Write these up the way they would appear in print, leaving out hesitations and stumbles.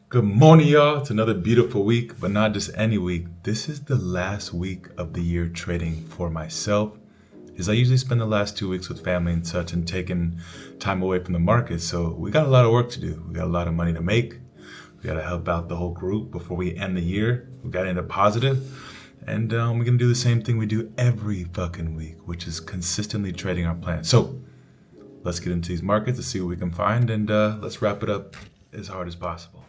Good morning, y'all. It's another beautiful week, but not just any week. This is the last week of the year trading for myself, as I usually spend the last 2 weeks with family and such and taking time away from the market. So we got a lot of work to do. We got a lot of money to make. We got to help out the whole group before we end the year. We got into positive, and we're going to do the same thing we do every fucking week, which is consistently trading our plan. So let's get into these markets to see what we can find, and let's wrap it up as hard as possible.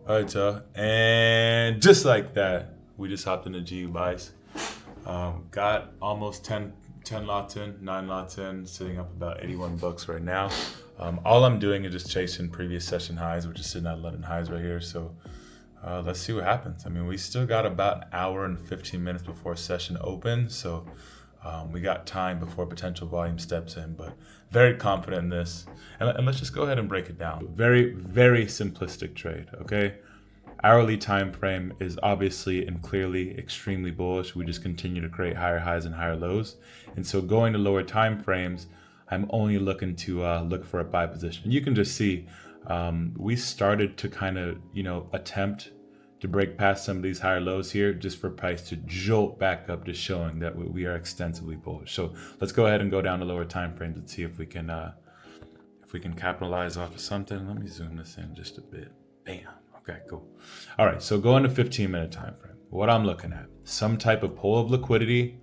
All right, y'all, and just like that, we just hopped into GU buys. Got almost 10 lots in, 9 lots in, sitting up about 81 bucks right now. All I'm doing is just chasing previous session highs, which is sitting at London highs right here. So let's see what happens. I mean, we still got about an hour and 15 minutes before session opens, so we got time before potential volume steps in, but very confident in this. And let's just go ahead and break it down. Very, very simplistic trade, okay? Hourly time frame is obviously and clearly extremely bullish. We just continue to create higher highs and higher lows. And so going to lower time frames, I'm only looking to look for a buy position. You can just see we started to kind of, attempt to break past some of these higher lows here just for price to jolt back up, just showing that we are extensively bullish. So let's go ahead and go down to lower time frames and see if we can capitalize off of something. Let me zoom this in just a bit. Bam. Okay, cool. All right, so going to 15-minute time frame. What I'm looking at, some type of pull of liquidity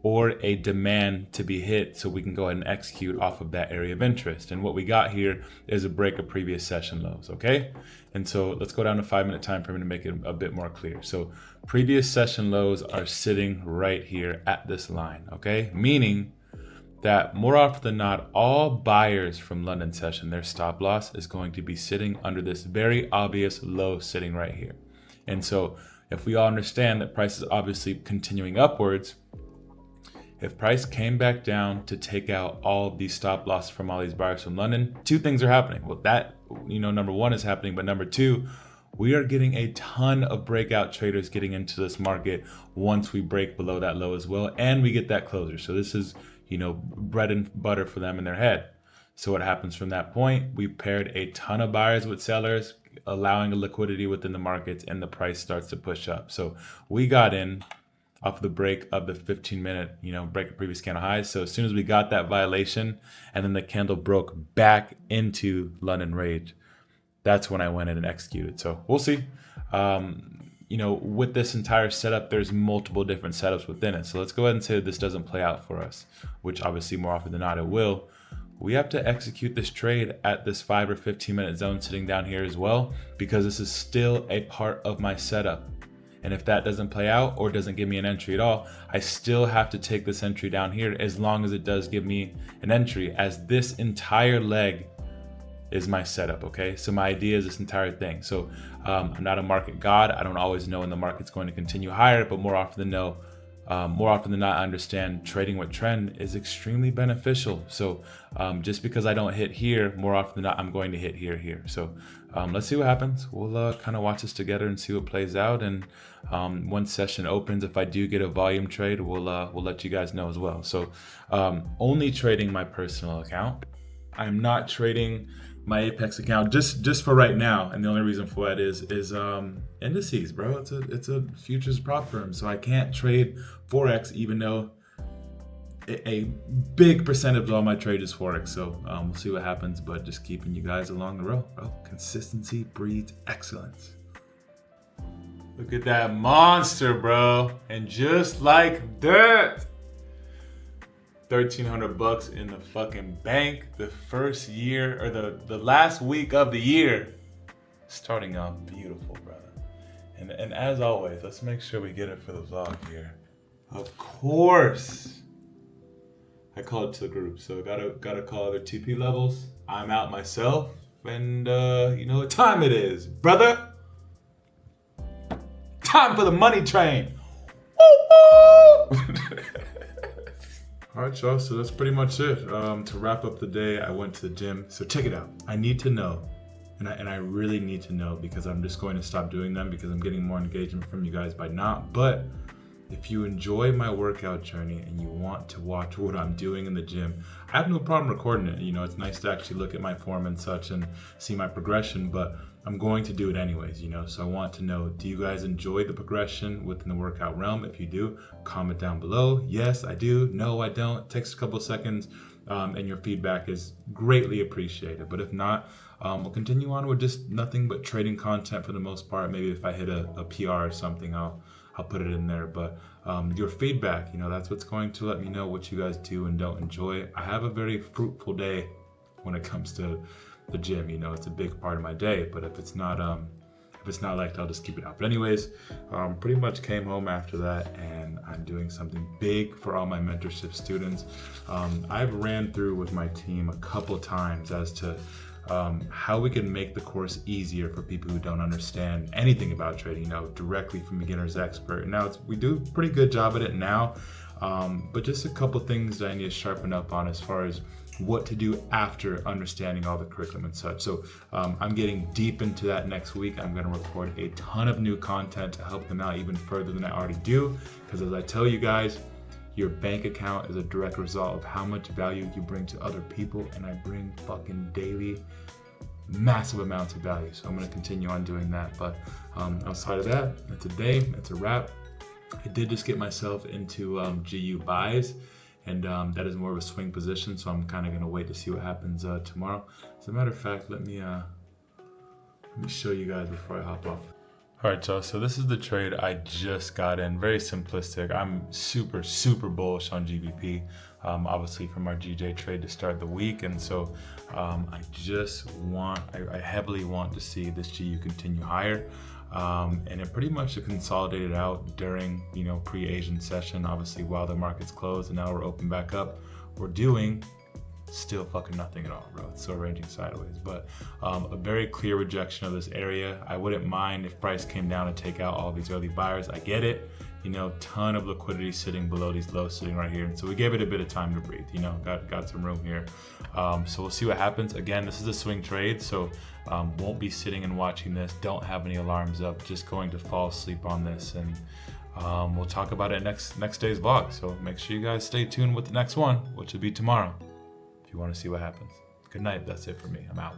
or a demand to be hit so we can go ahead and execute off of that area of interest. And what we got here is a break of previous session lows, okay? And so let's go down to 5-minute time frame to make it a bit more clear. So previous session lows are sitting right here at this line, okay? Meaning that more often than not, all buyers from London session, their stop loss is going to be sitting under this very obvious low sitting right here. And so if we all understand that price is obviously continuing upwards, if price came back down to take out all of these stop losses from all these buyers from London, two things are happening. Well, that, number one is happening, but number two, we are getting a ton of breakout traders getting into this market once we break below that low as well, and we get that closure. So this is, bread and butter for them in their head. So what happens from that point? We paired a ton of buyers with sellers, allowing a liquidity within the markets, and the price starts to push up. So we got in off the break of the 15-minute, break of previous candle highs. So as soon as we got that violation and then the candle broke back into London Rage, that's when I went in and executed. So we'll see. With this entire setup, there's multiple different setups within it. So let's go ahead and say that this doesn't play out for us, which obviously more often than not it will. We have to execute this trade at this 5 or 15-minute zone sitting down here as well, because this is still a part of my setup. And if that doesn't play out or doesn't give me an entry at all, I still have to take this entry down here as long as it does give me an entry, as this entire leg is my setup, okay? So my idea is this entire thing. So I'm not a market god. I don't always know when the market's going to continue higher, but more often than not, I understand trading with trend is extremely beneficial. So just because I don't hit here, more often than not, I'm going to hit here. So let's see what happens. We'll kind of watch this together and see what plays out. And once session opens, if I do get a volume trade, we'll let you guys know as well. So only trading my personal account. I'm not trading my Apex account just for right now, and the only reason for that is indices, bro. It's a futures prop firm, so I can't trade forex, even though a big percentage of all my trade is forex. So we'll see what happens, but just keeping you guys along the road, bro. Consistency breeds excellence. Look at that monster, bro, and just like that, 1,300 bucks in the fucking bank. The first year, or the last week of the year, starting off beautiful, brother. And as always, let's make sure we get it for the vlog here. Of course, I call it to the group, so gotta call other TP levels. I'm out myself, and you know what time it is, brother. Time for the money train. Woo woo! All right, y'all, so that's pretty much it. To wrap up the day, I went to the gym. So check it out. I need to know, and I really need to know, because I'm just going to stop doing them because I'm getting more engagement from you guys by not. But if you enjoy my workout journey and you want to watch what I'm doing in the gym, I have no problem recording it. It's nice to actually look at my form and such and see my progression, but I'm going to do it anyways, so I want to know, do you guys enjoy the progression within the workout realm? If you do, comment down below. Yes, I do. No, I don't. It takes a couple of seconds, and your feedback is greatly appreciated. But if not, we'll continue on with just nothing but trading content for the most part. Maybe if I hit a PR or something, I'll put it in there. But your feedback, that's what's going to let me know what you guys do and don't enjoy. I have a very fruitful day when it comes to the gym. It's a big part of my day. But if it's not liked, I'll just keep it out. But anyways, pretty much came home after that, and I'm doing something big for all my mentorship students. I've ran through with my team a couple times as to how we can make the course easier for people who don't understand anything about trading, directly from beginner's to expert. Now we do a pretty good job at it now, but just a couple things that I need to sharpen up on as far as what to do after understanding all the curriculum and such. So I'm getting deep into that next week. I'm going to record a ton of new content to help them out even further than I already do, because as I tell you guys, your bank account is a direct result of how much value you bring to other people, and I bring fucking daily massive amounts of value. So I'm going to continue on doing that. But outside of that, it's a day, it's a wrap. I did just get myself into GU buys, and that is more of a swing position, so I'm kind of going to wait to see what happens tomorrow. As a matter of fact, let me show you guys before I hop off. All right, y'all, so this is the trade I just got in. Very simplistic. I'm super, super bullish on GBP, obviously from our GJ trade to start the week. And so I heavily want to see this GU continue higher. And it pretty much consolidated out during, pre-Asian session, obviously while the market's closed, and now we're open back up. We're doing still fucking nothing at all, bro. It's still ranging sideways, but a very clear rejection of this area. I wouldn't mind if price came down to take out all these early buyers. I get it, ton of liquidity sitting below these lows sitting right here. And so we gave it a bit of time to breathe, got some room here. So we'll see what happens. Again, this is a swing trade, so won't be sitting and watching this. Don't have any alarms up, just going to fall asleep on this, and we'll talk about it next day's vlog. So make sure you guys stay tuned with the next one, which will be tomorrow, if you want to see what happens. Good night. That's it for me. I'm out.